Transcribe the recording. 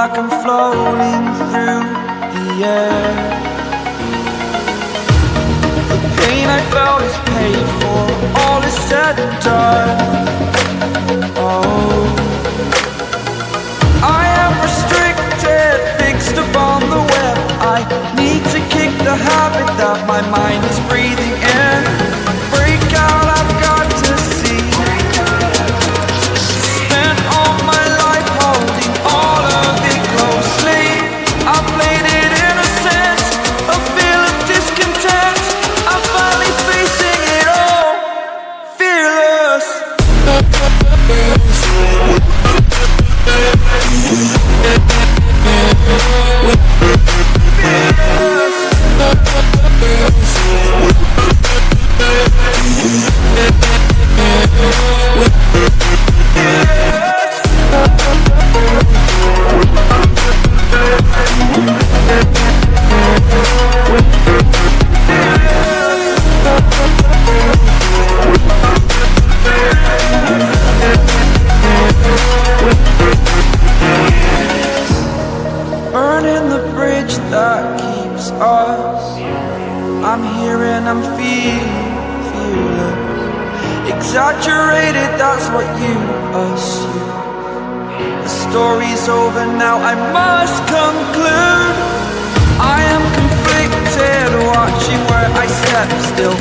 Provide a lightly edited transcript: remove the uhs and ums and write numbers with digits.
like I'm floating through the air. The pain I felt is paid for, all is said and done. Oh, I am restricted, fixed upon the web. I need to kick the habit that my mind is breathing in. Break out, I've got to see. Spent all my life holding all of it closely. I played it innocent, a feel of discontent. I'm finally facing it all, fearless. Burning the bridge that keeps us. I'm here and I'm feeling fearless. Exaggerated, that's what you assume. The story's over now, I must conclude. I am conflicted, watching where I step still.